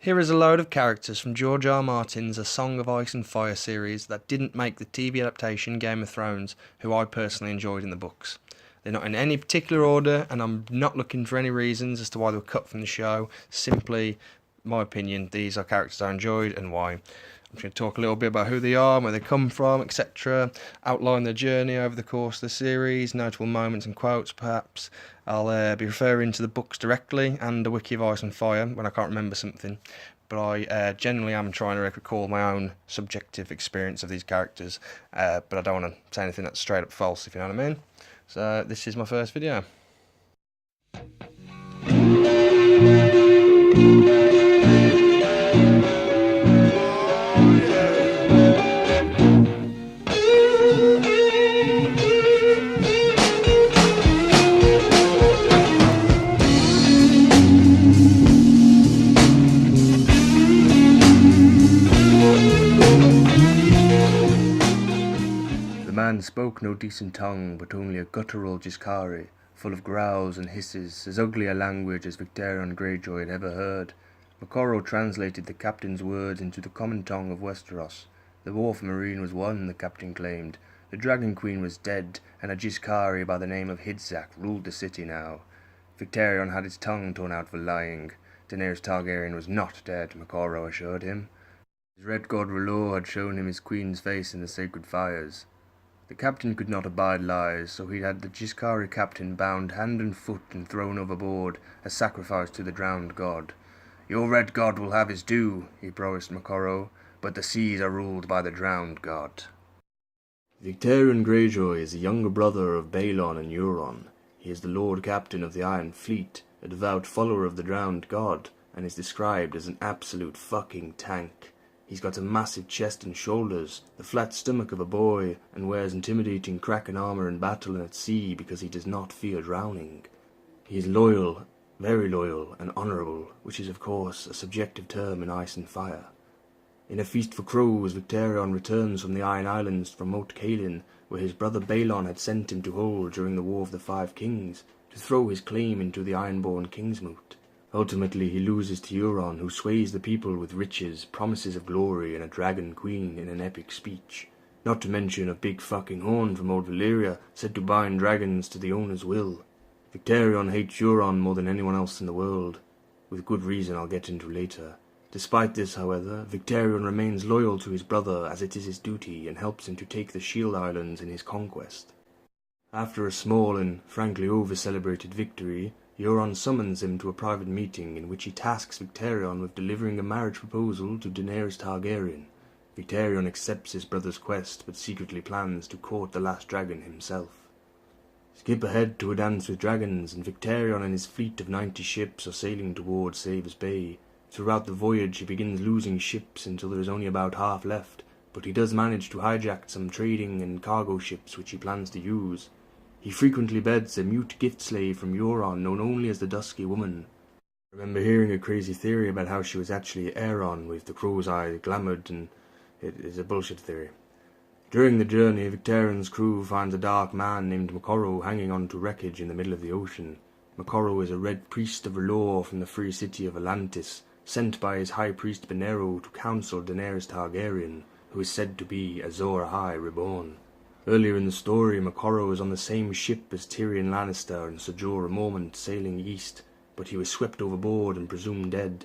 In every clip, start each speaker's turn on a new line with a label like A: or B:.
A: Here is a load of characters from George R. Martin's A Song of Ice and Fire series that didn't make the TV adaptation Game of Thrones, who I personally enjoyed in the books. They're not in any particular order, and I'm not looking for any reasons as to why they were cut from the show. Simply, my opinion, these are characters I enjoyed and why. I'm just going to talk a little bit about who they are, where they come from, etc. Outline their journey over the course of the series, notable moments and quotes perhaps. I'll be referring to the books directly and the Wiki of Ice and Fire when I can't remember something. But I generally am trying to recall my own subjective experience of these characters. But I don't want to say anything that's straight up false, if you know what I mean. So this is my first video.
B: The man spoke no decent tongue, but only a guttural Giscari, full of growls and hisses, as ugly a language as Victarion Greyjoy had ever heard. Moqorro translated the captain's words into the common tongue of Westeros. The war for Meereen was won, the captain claimed. The Dragon Queen was dead, and a Giscari by the name of Hidzak ruled the city now. Victarion had his tongue torn out for lying. Daenerys Targaryen was not dead, Moqorro assured him. His red god R'hllor had shown him his queen's face in the sacred fires. The captain could not abide lies, so he had the Giscari captain bound hand and foot and thrown overboard, as sacrifice to the drowned god. "Your red god will have his due," he promised Moqorro, "but the seas are ruled by the drowned god." Victarion Greyjoy is the younger brother of Balon and Euron. He is the Lord Captain of the Iron Fleet, a devout follower of the drowned god, and is described as an absolute fucking tank. He's got a massive chest and shoulders, the flat stomach of a boy, and wears intimidating kraken armor in battle and at sea because he does not fear drowning. He is loyal, very loyal, and honourable, which is of course a subjective term in Ice and Fire. In A Feast for Crows, Victarion returns from the Iron Islands from Moat Cailin, where his brother Balon had sent him to hold during the War of the Five Kings, to throw his claim into the Ironborn Kingsmoot. Ultimately he loses to Euron, who sways the people with riches, promises of glory, and a dragon queen in an epic speech. Not to mention a big fucking horn from old Valyria, said to bind dragons to the owner's will. Victarion hates Euron more than anyone else in the world, with good reason I'll get into later. Despite this, however, Victarion remains loyal to his brother as it is his duty, and helps him to take the Shield Islands in his conquest. After a small and frankly over-celebrated victory, Euron summons him to a private meeting in which he tasks Victarion with delivering a marriage proposal to Daenerys Targaryen. Victarion accepts his brother's quest, but secretly plans to court the last dragon himself. Skip ahead to A Dance with Dragons, and Victarion and his fleet of 90 ships are sailing towards Savers Bay. Throughout the voyage he begins losing ships until there is only about half left, but he does manage to hijack some trading and cargo ships which he plans to use. He frequently beds a mute gift slave from Euron known only as the Dusky Woman. I remember hearing a crazy theory about how she was actually Aeron with the crow's eye glamoured, and it is a bullshit theory. During the journey, Victarion's crew finds a dark man named Moqorro hanging onto wreckage in the middle of the ocean. Moqorro is a red priest of R'hllor from the free city of Atlantis, sent by his high priest Benero to counsel Daenerys Targaryen, who is said to be Azor Ahai reborn. Earlier in the story, Moqorro was on the same ship as Tyrion Lannister and Ser Jorah Mormont sailing east, but he was swept overboard and presumed dead.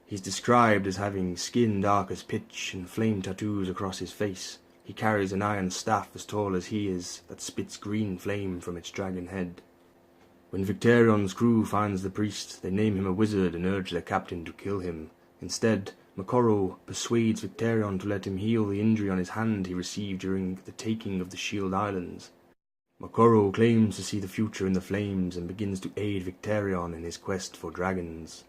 B: He's described as having skin dark as pitch and flame tattoos across his face. He carries an iron staff as tall as he is, that spits green flame from its dragon head. When Victarion's crew finds the priest, they name him a wizard and urge their captain to kill him. Instead, Moqorro persuades Victarion to let him heal the injury on his hand he received during the taking of the Shield Islands. Moqorro claims to see the future in the flames and begins to aid Victarion in his quest for dragons.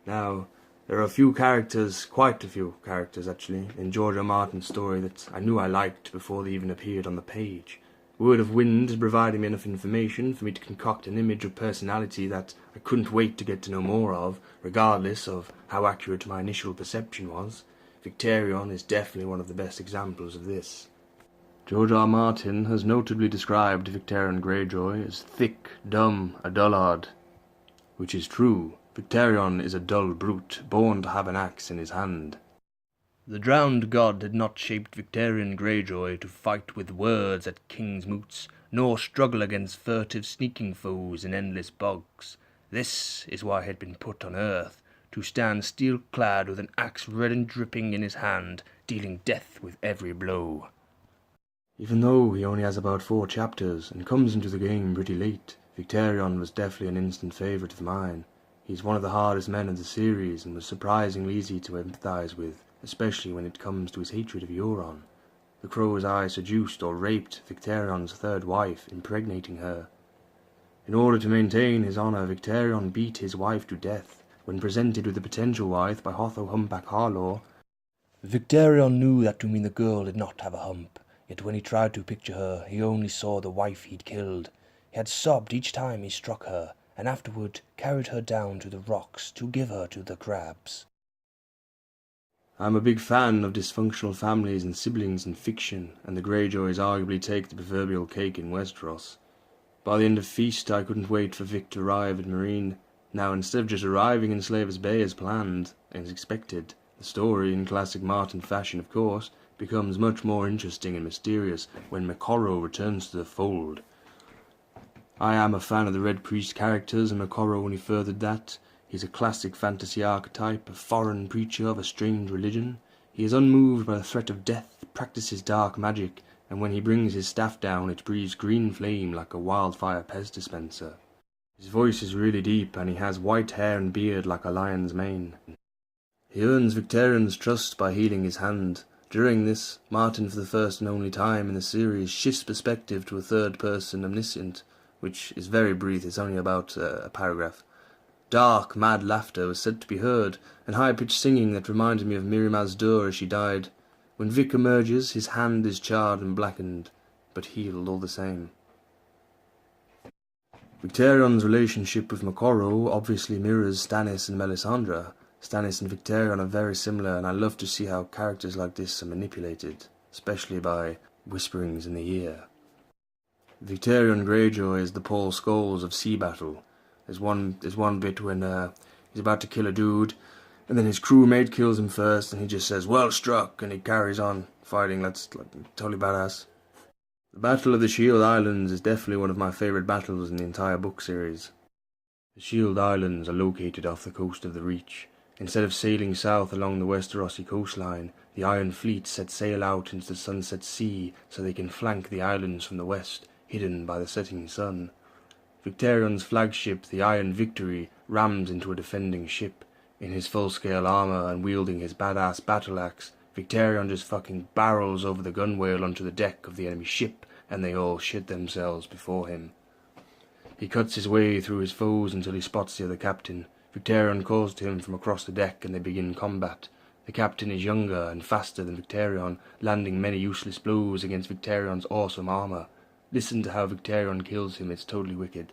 B: Now, there are quite a few characters actually, in George R. Martin's story that I knew I liked before they even appeared on the page. Word of Wind has provided me enough information for me to concoct an image of personality that I couldn't wait to get to know more of, regardless of how accurate my initial perception was. Victarion is definitely one of the best examples of this. George R. Martin has notably described Victarion Greyjoy as thick, dumb, a dullard. Which is true. Victarion is a dull brute, born to have an axe in his hand.
A: The drowned god had not shaped Victarion Greyjoy to fight with words at king's moots, nor struggle against furtive sneaking foes in endless bogs. This is why he had been put on earth, to stand steel-clad with an axe red and dripping in his hand, dealing death with every blow.
B: Even though he only has about 4 chapters and comes into the game pretty late, Victarion was definitely an instant favourite of mine. He's one of the hardest men of the series and was surprisingly easy to empathise with, especially when it comes to his hatred of Euron. The Crow's Eye seduced or raped Victarion's 3rd wife, impregnating her. In order to maintain his honour, Victarion beat his wife to death. When presented with a potential wife by Hotho Humpback Harlaw,
A: Victarion knew that to mean the girl did not have a hump, yet when he tried to picture her, he only saw the wife he'd killed. He had sobbed each time he struck her, and afterward carried her down to the rocks to give her to the crabs.
B: I'm a big fan of dysfunctional families and siblings in fiction, and the Greyjoys arguably take the proverbial cake in Westeros. By the end of Feast, I couldn't wait for Vic to arrive at Meereen. Now, instead of just arriving in Slaver's Bay as planned and as expected, the story, in classic Martin fashion of course, becomes much more interesting and mysterious when Moqorro returns to the fold. I am a fan of the Red Priest characters, and Moqorro only furthered that. He's a classic fantasy archetype, a foreign preacher of a strange religion. He is unmoved by the threat of death, practices dark magic, and when he brings his staff down it breathes green flame like a wildfire Pez dispenser. His voice is really deep, and he has white hair and beard like a lion's mane. He earns Victarion's trust by healing his hand. During this, Martin, for the first and only time in the series, shifts perspective to a third-person omniscient, which is very brief, it's only about a paragraph. Dark, mad laughter was said to be heard, and high-pitched singing that reminded me of Miriam Az-Dur as she died. When Vic emerges, his hand is charred and blackened, but healed all the same. Victarion's relationship with Moqorro obviously mirrors Stannis and Melisandre. Stannis and Victarion are very similar, and I love to see how characters like this are manipulated, especially by whisperings in the ear. Victarion Greyjoy is the Paul Scholes of Sea Battle. There's one bit when he's about to kill a dude, and then his crewmate kills him first, and he just says, "Well struck," and he carries on fighting. That's totally badass. The Battle of the Shield Islands is definitely one of my favourite battles in the entire book series. The Shield Islands are located off the coast of the Reach. Instead of sailing south along the Westerosi coastline, the Iron Fleet set sail out into the Sunset Sea so they can flank the islands from the west, hidden by the setting sun. Victarion's flagship, the Iron Victory, rams into a defending ship. In his full-scale armour and wielding his badass battle-axe, Victarion just fucking barrels over the gunwale onto the deck of the enemy ship, and they all shit themselves before him. He cuts his way through his foes until he spots the other captain. Victarion calls to him from across the deck, and they begin combat. The captain is younger and faster than Victarion, landing many useless blows against Victarion's awesome armour. Listen to how Victarion kills him, it's totally wicked.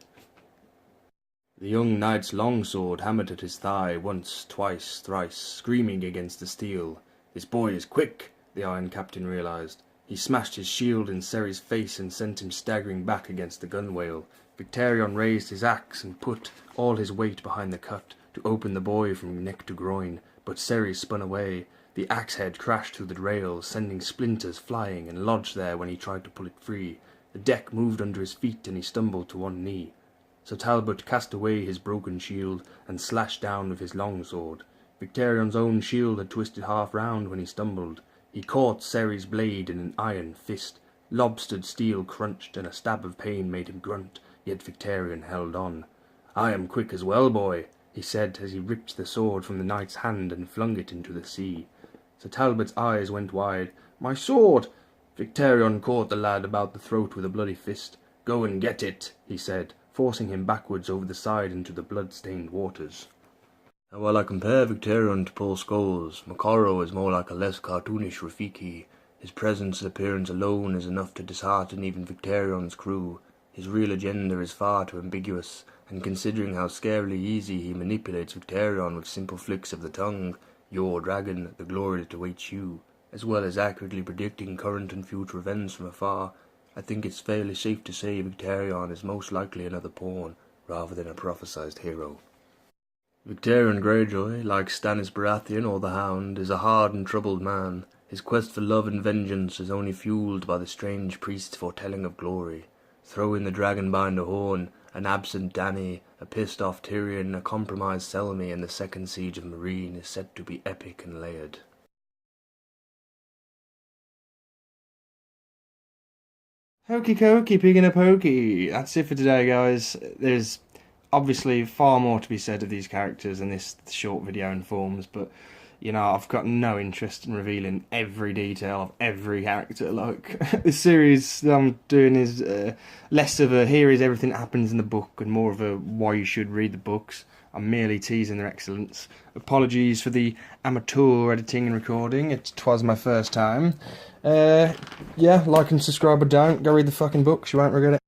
B: The young knight's longsword hammered at his thigh once, twice, thrice, screaming against the steel. "This boy is quick," the Iron Captain realised. He smashed his shield in Ceri's face and sent him staggering back against the gunwale. Victarion raised his axe and put all his weight behind the cut to open the boy from neck to groin, but Ceri spun away. The axe head crashed through the rails, sending splinters flying, and lodged there when he tried to pull it free. The deck moved under his feet and he stumbled to one knee. So Talbot cast away his broken shield and slashed down with his longsword. Victarion's own shield had twisted half round when he stumbled. He caught Ceri's blade in an iron fist. Lobstered steel crunched, and a stab of pain made him grunt, yet Victarion held on. "I am quick as well, boy," he said as he ripped the sword from the knight's hand and flung it into the sea. Sir Talbot's eyes went wide. "My sword!" Victarion caught the lad about the throat with a bloody fist. "Go and get it," he said, forcing him backwards over the side into the blood-stained waters. And while I compare Victarion to Paul Scholes, Moqorro is more like a less cartoonish Rafiki. His presence and appearance alone is enough to dishearten even Victarion's crew. His real agenda is far too ambiguous, and considering how scarily easy he manipulates Victarion with simple flicks of the tongue, "Your dragon, the glory that awaits you," as well as accurately predicting current and future events from afar, I think it's fairly safe to say Victarion is most likely another pawn, rather than a prophesized hero. Victarion Greyjoy, like Stannis Baratheon or the Hound, is a hard and troubled man. His quest for love and vengeance is only fueled by the strange priest's foretelling of glory. Throw in the dragon behind a horn, an absent Dany, a pissed-off Tyrion, a compromised Selmy, and the second siege of Meereen is set to be epic and layered.
A: Hokey cokey, pig in a pokey. That's it for today, guys. There's obviously far more to be said of these characters than this short video informs, but you know, I've got no interest in revealing every detail of every character. Like, this series that I'm doing is less of a here is everything that happens in the book and more of a why you should read the books. I'm merely teasing their excellence. Apologies for the amateur editing and recording. Twas my first time. Yeah, like and subscribe or don't. Go read the fucking books, you won't regret it.